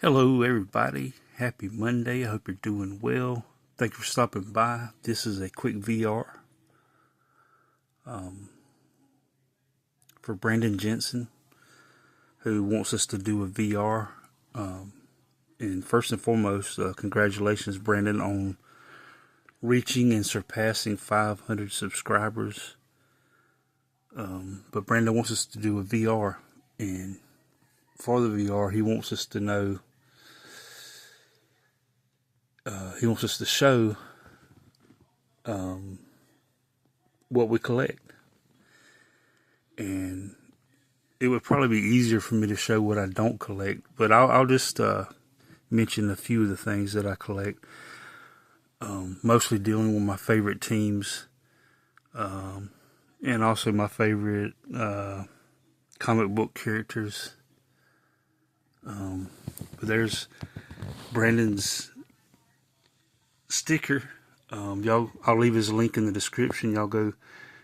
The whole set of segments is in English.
Hello, everybody. Happy Monday. I hope you're doing well. Thank you for stopping by. This is a quick VR for Brandon Jensen, who wants us to do a VR. And first and foremost, congratulations, Brandon, on reaching and surpassing 500 subscribers. But Brandon wants us to do a VR, and for the VR, he wants us to know. He wants us to show what we collect. And it would probably be easier for me to show what I don't collect, but I'll just mention a few of the things that I collect. Mostly dealing with my favorite teams, and also my favorite comic book characters. But there's Brandon's sticker. I'll leave his link in the description. Y'all go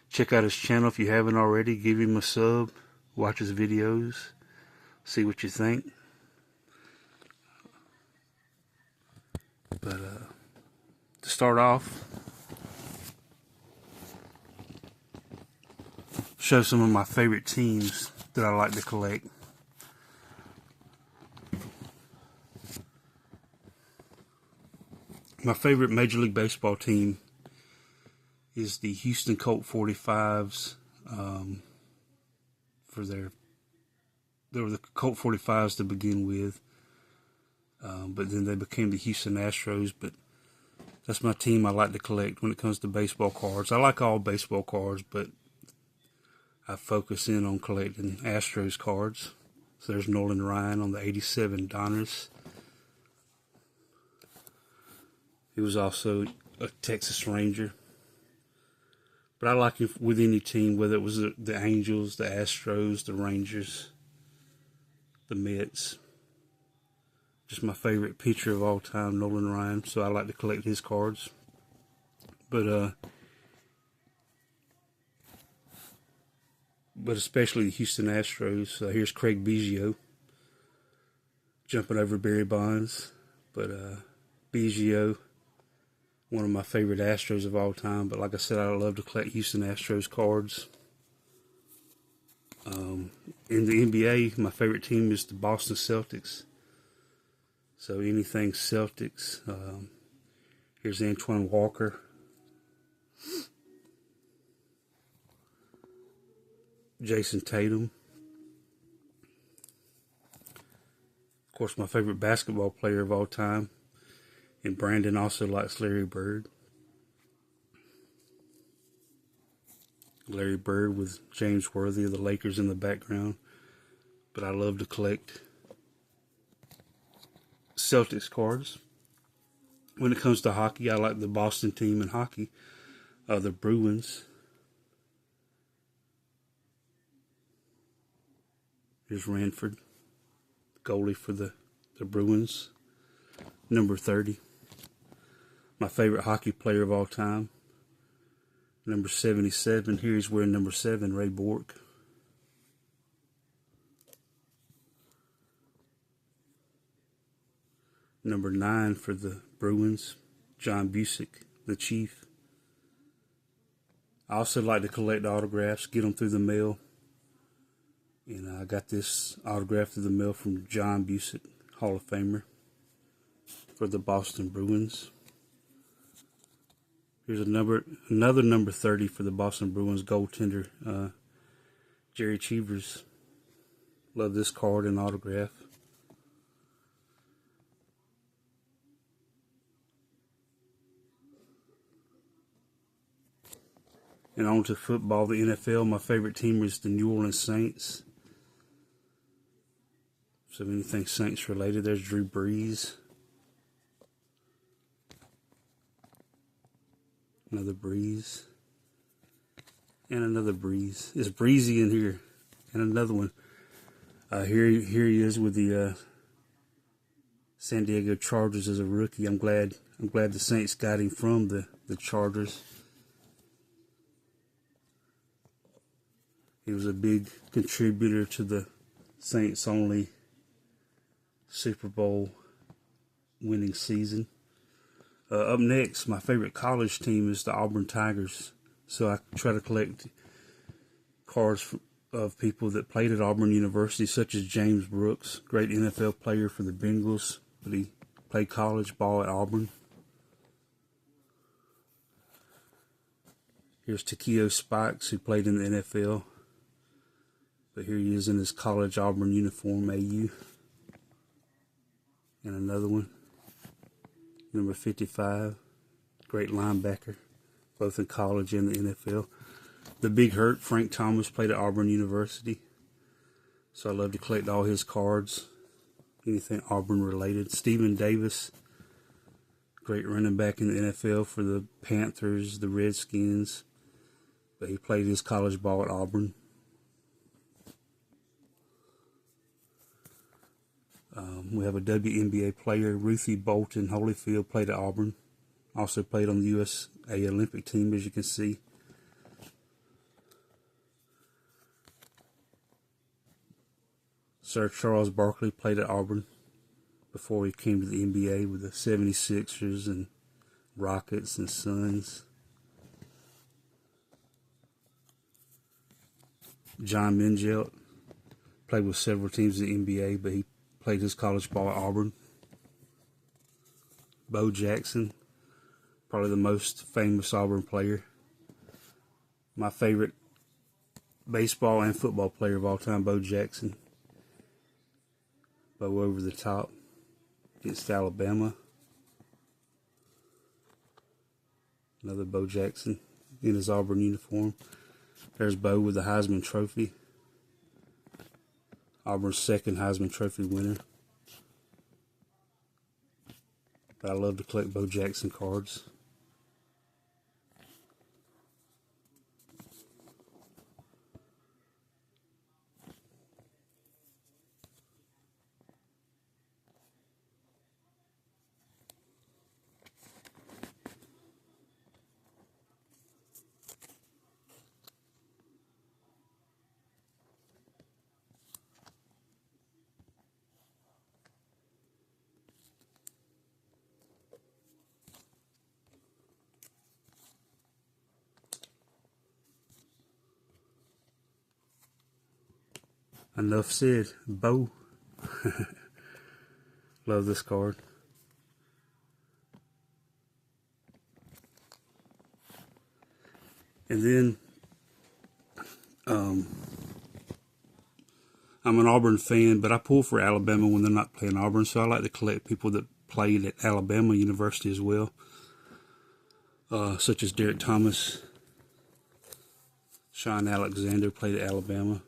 check out his channel if you haven't already. Give him a sub, watch his videos, see what you think. But to start off, show some of my favorite teams that I like to collect. My favorite Major League Baseball team is the Houston Colt 45s. They were the Colt 45s to begin with, but then they became the Houston Astros. But that's my team I like to collect when it comes to baseball cards. I like all baseball cards, but I focus in on collecting Astros cards. So there's Nolan Ryan on the 87 Donruss. He was also a Texas Ranger. But I like him with any team, whether it was the Angels, the Astros, the Rangers, the Mets. Just my favorite pitcher of all time, Nolan Ryan. So I like to collect his cards. But especially the Houston Astros. Here's Craig Biggio jumping over Barry Bonds. But Biggio, one of my favorite Astros of all time. But like I said, I love to collect Houston Astros cards. In the NBA, my favorite team is the Boston Celtics. So anything Celtics. Here's Antoine Walker. Jason Tatum. Of course, my favorite basketball player of all time. And Brandon also likes Larry Bird. Larry Bird with James Worthy of the Lakers in the background. But I love to collect Celtics cards. When it comes to hockey, I like the Boston team in hockey. The Bruins. Here's Ranford, goalie for the Bruins. Number 30. My favorite hockey player of all time. Number 77. Here's wearing number 7, Ray Bourque. Number 9 for the Bruins, John Busick, the Chief. I also like to collect autographs, get them through the mail. And I got this autograph through the mail from John Busick, Hall of Famer, for the Boston Bruins. Here's another number 30 for the Boston Bruins goaltender, Jerry Cheevers. Love this card and autograph. And on to football, the NFL. My favorite team is the New Orleans Saints. So anything Saints related, there's Drew Brees. Another Breeze. And another Breeze. It's breezy in here. And another one. Here he is with the San Diego Chargers as a rookie. I'm glad the Saints got him from the Chargers. He was a big contributor to the Saints' only Super Bowl winning season. Up next, my favorite college team is the Auburn Tigers. So I try to collect cards of people that played at Auburn University, such as James Brooks, great NFL player for the Bengals, but he played college ball at Auburn. Here's Takeo Spikes, who played in the NFL, but here he is in his college Auburn uniform, AU. And another one, number 55, great linebacker, both in college and the NFL. The Big Hurt, Frank Thomas, played at Auburn University, so I love to collect all his cards, anything Auburn related. Stephen Davis, great running back in the NFL for the Panthers, the Redskins, but he played his college ball at Auburn. We have a WNBA player, Ruthie Bolton Holyfield, played at Auburn. Also played on the USA Olympic team, as you can see. Sir Charles Barkley played at Auburn before he came to the NBA with the 76ers and Rockets and Suns. John Mengelt played with several teams in the NBA, but he played his college ball at Auburn. Bo Jackson, probably the most famous Auburn player. My favorite baseball and football player of all time, Bo Jackson. Bo over the top against Alabama. Another Bo Jackson in his Auburn uniform. There's Bo with the Heisman Trophy. Auburn's second Heisman Trophy winner. But I love to collect Bo Jackson cards. Enough said. Bo. Love this card. And then I'm an Auburn fan, but I pull for Alabama when they're not playing Auburn, so I like to collect people that played at Alabama University as well, such as Derek Thomas. Sean Alexander played at Alabama.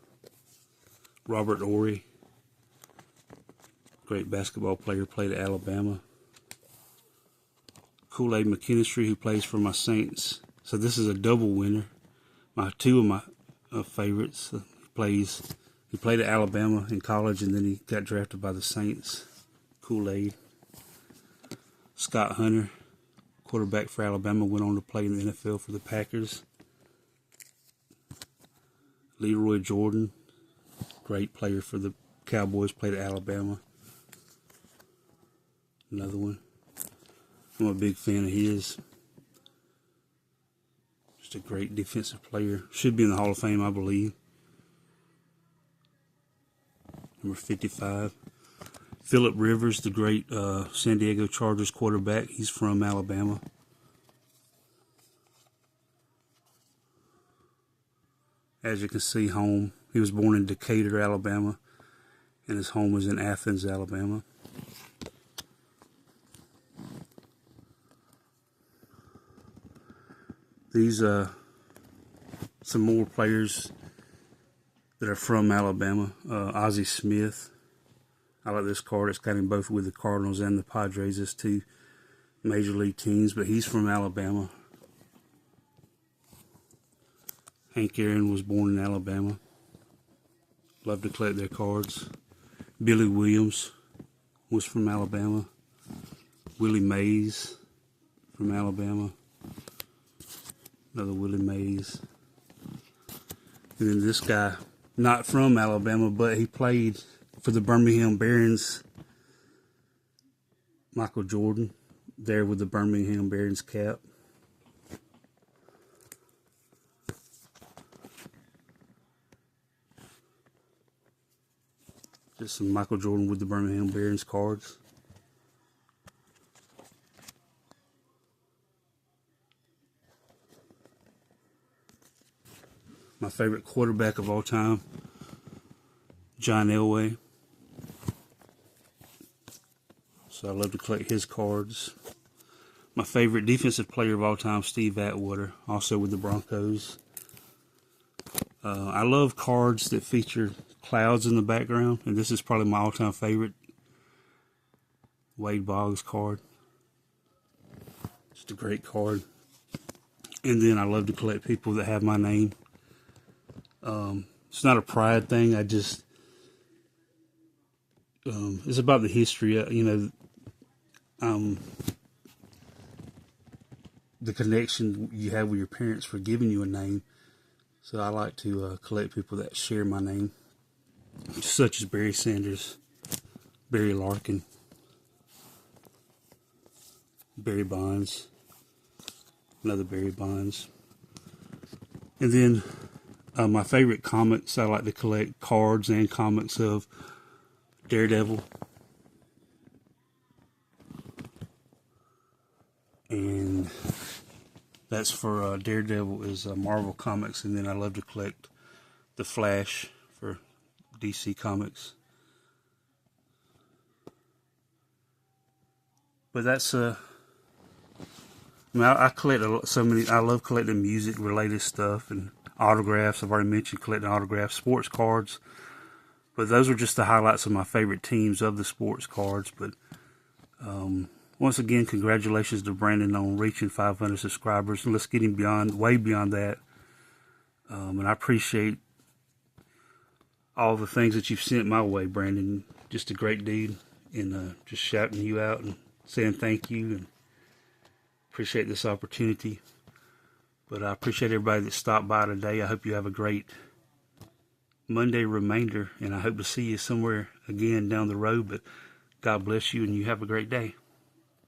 Robert Horry, great basketball player, played at Alabama. Kool-Aid McKinstry, who plays for my Saints. So this is a double winner. Two of my favorites. He played at Alabama in college, and then he got drafted by the Saints. Kool-Aid. Scott Hunter, quarterback for Alabama, went on to play in the NFL for the Packers. Leroy Jordan, great player for the Cowboys, played at Alabama. Another one. I'm a big fan of his. Just a great defensive player. Should be in the Hall of Fame, I believe. Number 55. Phillip Rivers, the great San Diego Chargers quarterback. He's from Alabama. As you can see, home. He was born in Decatur, Alabama, and his home was in Athens, Alabama. These some more players that are from Alabama. Ozzie Smith. I like this card. It's got him both with the Cardinals and the Padres as two major league teams, but he's from Alabama. Hank Aaron was born in Alabama. Love to collect their cards. Billy Williams was from Alabama. Willie Mays from Alabama. Another Willie Mays. And then this guy, not from Alabama, but he played for the Birmingham Barons Michael Jordan there with the Birmingham Barons cap. Just some Michael Jordan with the Birmingham Barons cards. My favorite quarterback of all time, John Elway. So I love to collect his cards. My favorite defensive player of all time, Steve Atwater, also with the Broncos. I love cards that feature clouds in the background, and this is probably my all-time favorite, Wade Boggs card. Just a great card. And then I love to collect people that have my name. It's not a pride thing. I just, it's about the history, the connection you have with your parents for giving you a name. So I like to collect people that share my name, such as Barry Sanders, Barry Larkin, Barry Bonds, another Barry Bonds. And then my favorite comics, I like to collect cards and comics of Daredevil. And that's for Daredevil is Marvel Comics. And then I love to collect The Flash for DC Comics. But that's I collect so many. I love collecting music related stuff and autographs. I've already mentioned collecting autographs, sports cards. But those are just the highlights of my favorite teams of the sports cards. But once again, congratulations to Brandon on reaching 500 subscribers. And let's get him way beyond that. And I appreciate all the things that you've sent my way, Brandon. Just a great dude. And just shouting you out and saying thank you. And appreciate this opportunity. But I appreciate everybody that stopped by today. I hope you have a great Monday remainder, and I hope to see you somewhere again down the road. But God bless you, and you have a great day.